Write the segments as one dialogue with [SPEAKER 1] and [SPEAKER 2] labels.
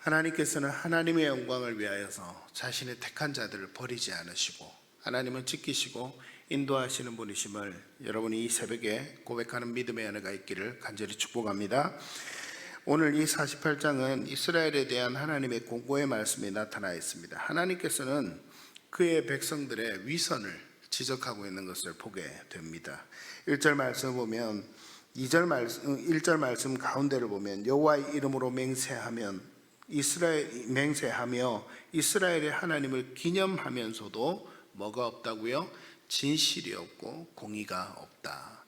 [SPEAKER 1] 하나님께서는 하나님의 영광을 위하여서 자신의 택한 자들을 버리지 않으시고 하나님은 지키시고 인도하시는 분이심을 여러분이 이 새벽에 고백하는 믿음의 은혜가 있기를 간절히 축복합니다. 오늘 이 48장은 이스라엘에 대한 하나님의 공고의 말씀이 나타나 있습니다. 하나님께서는 그의 백성들의 위선을 지적하고 있는 것을 보게 됩니다. 1절 말씀을 보면 1절 말씀 가운데를 보면 여호와의 이름으로 맹세하며 이스라엘의 하나님을 기념하면서도 뭐가 없다고요? 진실이 없고 공의가 없다.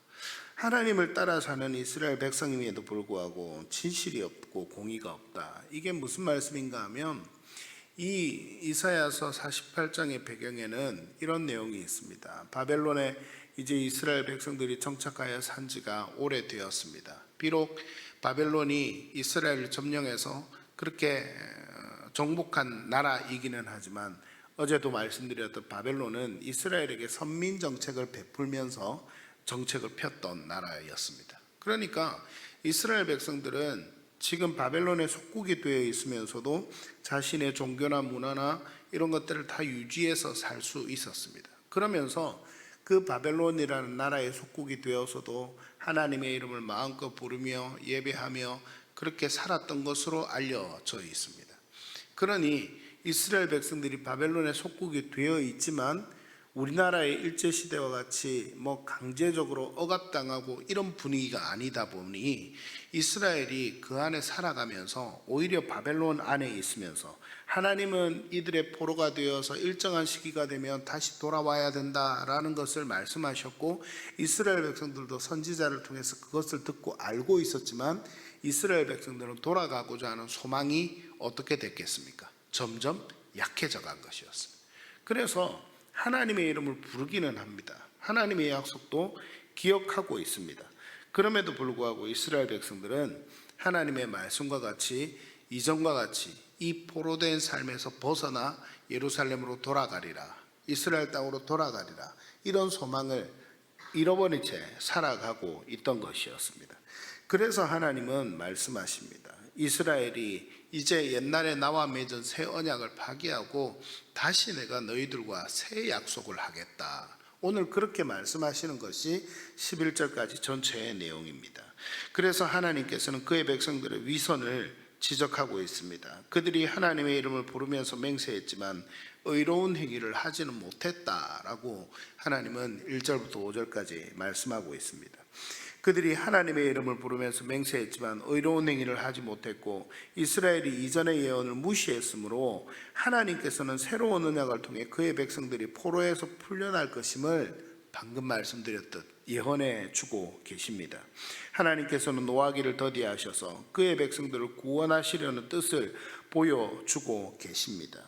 [SPEAKER 1] 하나님을 따라 사는 이스라엘 백성임에도 불구하고 진실이 없고 공의가 없다. 이게 무슨 말씀인가 하면 이 이사야서 48장의 배경에는 이런 내용이 있습니다. 바벨론에 이제 이스라엘 백성들이 정착하여 산 지가 오래되었습니다. 비록 바벨론이 이스라엘을 점령해서 그렇게 정복한 나라이기는 하지만 어제도 말씀드렸던 바벨론은 이스라엘에게 선민 정책을 베풀면서 정책을 폈던 나라였습니다. 그러니까 이스라엘 백성들은 지금 바벨론의 속국이 되어 있으면서도 자신의 종교나 문화나 이런 것들을 다 유지해서 살 수 있었습니다. 그러면서 그 바벨론이라는 나라의 속국이 되어서도 하나님의 이름을 마음껏 부르며 예배하며 그렇게 살았던 것으로 알려져 있습니다. 그러니 이스라엘 백성들이 바벨론의 속국이 되어 있지만 우리나라의 일제시대와 같이 강제적으로 억압당하고 이런 분위기가 아니다 보니 이스라엘이 그 안에 살아가면서 오히려 바벨론 안에 있으면서 하나님은 이들의 포로가 되어서 일정한 시기가 되면 다시 돌아와야 된다라는 것을 말씀하셨고 이스라엘 백성들도 선지자를 통해서 그것을 듣고 알고 있었지만 이스라엘 백성들은 돌아가고자 하는 소망이 어떻게 됐겠습니까? 점점 약해져 간 것이었습니다. 그래서 하나님의 이름을 부르기는 합니다. 하나님의 약속도 기억하고 있습니다. 그럼에도 불구하고 이스라엘 백성들은 하나님의 말씀과 같이 이전과 같이 이 포로된 삶에서 벗어나 예루살렘으로 돌아가리라, 이스라엘 땅으로 돌아가리라, 이런 소망을 잃어버린 채 살아가고 있던 것이었습니다. 그래서 하나님은 말씀하십니다. 이스라엘이 이제 옛날에 나와 맺은 새 언약을 파기하고 다시 내가 너희들과 새 약속을 하겠다. 오늘 그렇게 말씀하시는 것이 11절까지 전체의 내용입니다. 그래서 하나님께서는 그의 백성들의 위선을 지적하고 있습니다. 그들이 하나님의 이름을 부르면서 맹세했지만 의로운 행위를 하지는 못했다라고 하나님은 1절부터 5절까지 말씀하고 있습니다. 그들이 하나님의 이름을 부르면서 맹세했지만 의로운 행위를 하지 못했고 이스라엘이 이전의 예언을 무시했으므로 하나님께서는 새로운 언약을 통해 그의 백성들이 포로에서 풀려날 것임을 방금 말씀드렸듯 예언해 주고 계십니다. 하나님께서는 노하기를 더디하셔서 그의 백성들을 구원하시려는 뜻을 보여주고 계십니다.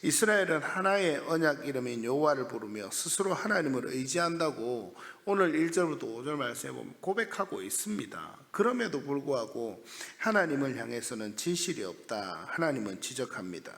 [SPEAKER 1] 이스라엘은 하나의 언약 이름인 여호와를 부르며 스스로 하나님을 의지한다고 오늘 1절부터 5절 말씀에 보면 고백하고 있습니다. 그럼에도 불구하고 하나님을 향해서는 진실이 없다. 하나님은 지적합니다.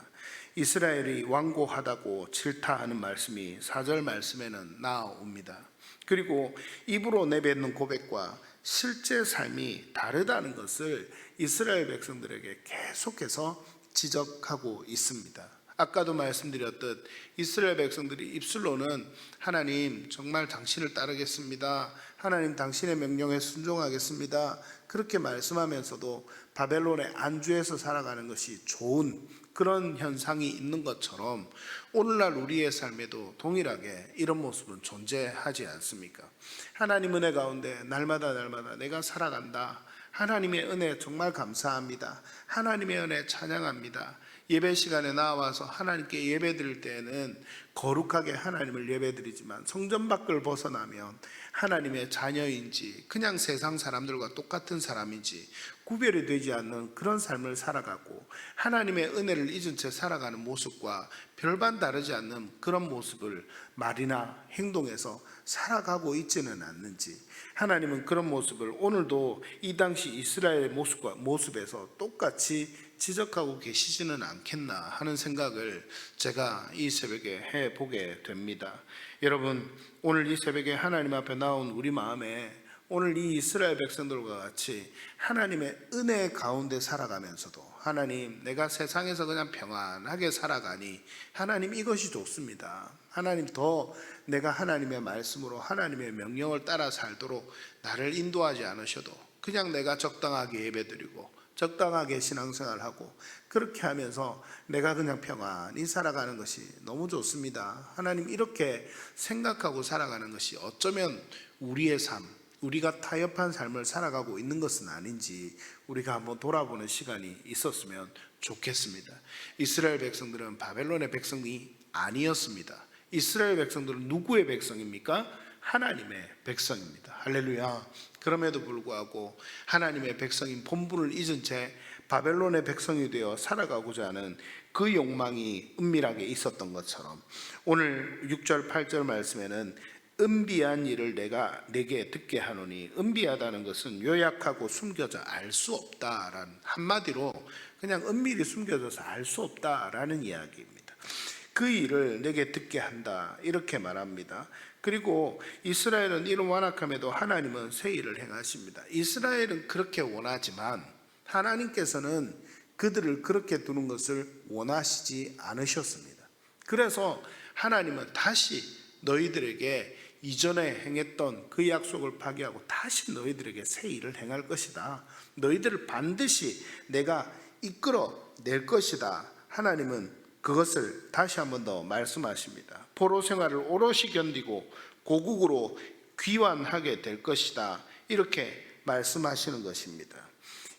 [SPEAKER 1] 이스라엘이 완고하다고 질타하는 말씀이 4절 말씀에는 나옵니다. 그리고 입으로 내뱉는 고백과 실제 삶이 다르다는 것을 이스라엘 백성들에게 계속해서 지적하고 있습니다. 아까도 말씀드렸듯 이스라엘 백성들이 입술로는 하나님 정말 당신을 따르겠습니다, 하나님 당신의 명령에 순종하겠습니다, 그렇게 말씀하면서도 바벨론의 안주에서 살아가는 것이 좋은 그런 현상이 있는 것처럼 오늘날 우리의 삶에도 동일하게 이런 모습은 존재하지 않습니까? 하나님 은혜 가운데 날마다 내가 살아간다. 하나님의 은혜 정말 감사합니다. 하나님의 은혜 찬양합니다. 예배 시간에 나와서 하나님께 예배 드릴 때에는 거룩하게 하나님을 예배 드리지만 성전 밖을 벗어나면 하나님의 자녀인지 그냥 세상 사람들과 똑같은 사람인지 구별이 되지 않는 그런 삶을 살아가고 하나님의 은혜를 잊은 채 살아가는 모습과 별반 다르지 않는 그런 모습을 말이나 행동에서 살아가고 있지는 않는지, 하나님은 그런 모습을 오늘도 이 당시 이스라엘의 모습에서 똑같이 지적하고 계시지는 않겠나 하는 생각을 제가 이 새벽에 해보게 됩니다. 여러분, 오늘 이 새벽에 하나님 앞에 나온 우리 마음에 오늘 이 이스라엘 백성들과 같이 하나님의 은혜 가운데 살아가면서도 하나님, 내가 세상에서 그냥 평안하게 살아가니 하나님 이것이 좋습니다. 하나님, 더 내가 하나님의 말씀으로 하나님의 명령을 따라 살도록 나를 인도하지 않으셔도 그냥 내가 적당하게 예배드리고 적당하게 신앙생활하고 그렇게 하면서 내가 그냥 평안히 살아가는 것이 너무 좋습니다. 하나님, 이렇게 생각하고 살아가는 것이 어쩌면 우리의 삶, 우리가 타협한 삶을 살아가고 있는 것은 아닌지 우리가 한번 돌아보는 시간이 있었으면 좋겠습니다. 이스라엘 백성들은 바벨론의 백성이 아니었습니다. 이스라엘 백성들은 누구의 백성입니까? 하나님의 백성입니다. 할렐루야. 그럼에도 불구하고 하나님의 백성인 본분을 잊은 채 바벨론의 백성이 되어 살아가고자 하는 그 욕망이 은밀하게 있었던 것처럼 오늘 6절 8절 말씀에는 은비한 일을 내가 내게 듣게 하노니, 은비하다는 것은 요약하고 숨겨져 알 수 없다라는, 한마디로 그냥 은밀히 숨겨져서 알 수 없다라는 이야기입니다. 그 일을 내게 듣게 한다, 이렇게 말합니다. 그리고 이스라엘은 이런 완악함에도 하나님은 새 일을 행하십니다. 이스라엘은 그렇게 원하지만 하나님께서는 그들을 그렇게 두는 것을 원하시지 않으셨습니다. 그래서 하나님은 다시 너희들에게 이전에 행했던 그 약속을 파기하고 다시 너희들에게 새 일을 행할 것이다. 너희들을 반드시 내가 이끌어 낼 것이다. 하나님은 그것을 다시 한 번 더 말씀하십니다. 포로 생활을 오롯이 견디고 고국으로 귀환하게 될 것이다. 이렇게 말씀하시는 것입니다.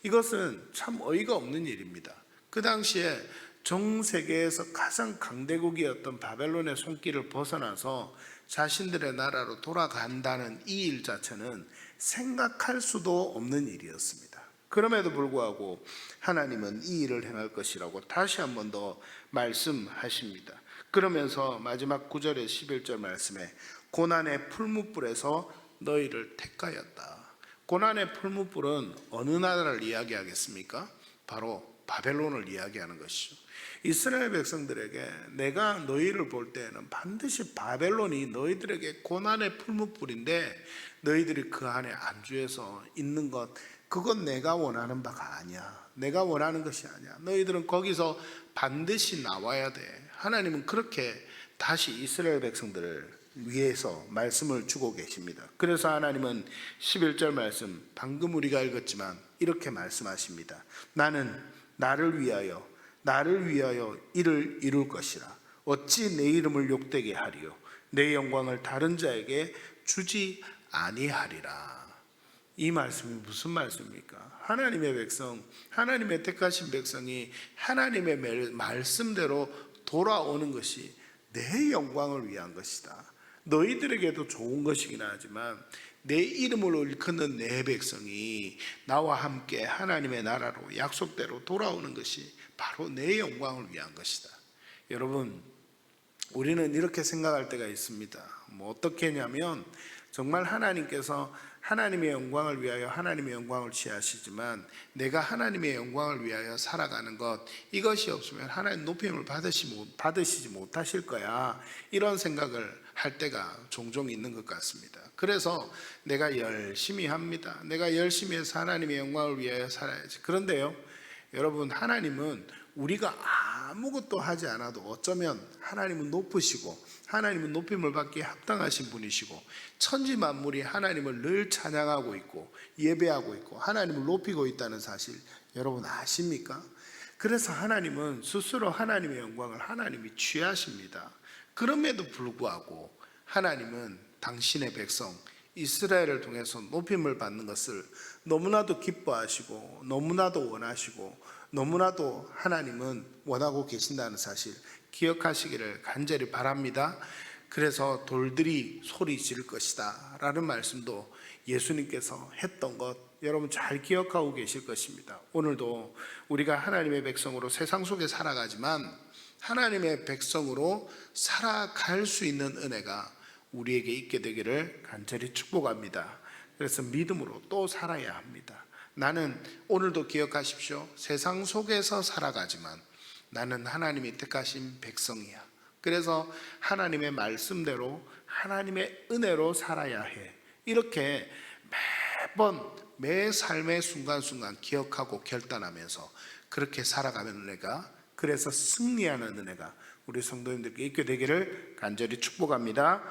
[SPEAKER 1] 이것은 참 어이가 없는 일입니다. 그 당시에 전 세계에서 가장 강대국이었던 바벨론의 손길을 벗어나서 자신들의 나라로 돌아간다는 이 일 자체는 생각할 수도 없는 일이었습니다. 그럼에도 불구하고 하나님은 이 일을 행할 것이라고 다시 한 번 더 말씀하십니다. 그러면서 마지막 9절의 11절 말씀에 고난의 풀무불에서 너희를 택하였다. 고난의 풀무불은 어느 나라를 이야기하겠습니까? 바로 바벨론을 이야기하는 것이죠. 이스라엘 백성들에게 내가 너희를 볼 때에는 반드시 바벨론이 너희들에게 고난의 풀무불인데 너희들이 그 안에 안주해서 있는 것, 그건 내가 원하는 바가 아니야. 내가 원하는 것이 아니야. 너희들은 거기서 반드시 나와야 돼. 하나님은 그렇게 다시 이스라엘 백성들을 위해서 말씀을 주고 계십니다. 그래서 하나님은 11절 말씀, 방금 우리가 읽었지만 이렇게 말씀하십니다. 나는 나를 위하여 이를 이룰 것이라. 어찌 내 이름을 욕되게 하리요, 내 영광을 다른 자에게 주지 아니하리라. 이 말씀이 무슨 말씀입니까? 하나님의 백성, 하나님의 택하신 백성이 하나님의 말씀대로 돌아오는 것이 내 영광을 위한 것이다. 너희들에게도 좋은 것이긴 하지만 내 이름을 일컫는 내 백성이 나와 함께 하나님의 나라로 약속대로 돌아오는 것이 바로 내 영광을 위한 것이다. 여러분, 우리는 이렇게 생각할 때가 있습니다. 어떻게 했냐면 정말 하나님께서 하나님의 영광을 위하여 하나님의 영광을 취하시지만 내가 하나님의 영광을 위하여 살아가는 것, 이것이 없으면 하나님 높임을 받으시지 못하실 거야, 이런 생각을 할 때가 종종 있는 것 같습니다. 그래서 내가 열심히 합니다. 내가 열심히 해서 하나님의 영광을 위하여 살아야지. 그런데요, 여러분, 하나님은 우리가 아무것도 하지 않아도 어쩌면 하나님은 높으시고 하나님은 높임을 받기에 합당하신 분이시고 천지 만물이 하나님을 늘 찬양하고 있고 예배하고 있고 하나님을 높이고 있다는 사실 여러분 아십니까? 그래서 하나님은 스스로 하나님의 영광을 하나님이 취하십니다. 그럼에도 불구하고 하나님은 당신의 백성 이스라엘을 통해서 높임을 받는 것을 너무나도 기뻐하시고 너무나도 원하시고 너무나도 하나님은 원하고 계신다는 사실 기억하시기를 간절히 바랍니다. 그래서 돌들이 소리 지를 것이다 라는 말씀도 예수님께서 했던 것 여러분 잘 기억하고 계실 것입니다. 오늘도 우리가 하나님의 백성으로 세상 속에 살아가지만 하나님의 백성으로 살아갈 수 있는 은혜가 우리에게 있게 되기를 간절히 축복합니다. 그래서 믿음으로 또 살아야 합니다. 나는 오늘도 기억하십시오. 세상 속에서 살아가지만 나는 하나님이 택하신 백성이야. 그래서 하나님의 말씀대로 하나님의 은혜로 살아야 해. 이렇게 매번 매 삶의 순간순간 기억하고 결단하면서 그렇게 살아가는 은혜가, 그래서 승리하는 은혜가 우리 성도님들께 있게 되기를 간절히 축복합니다.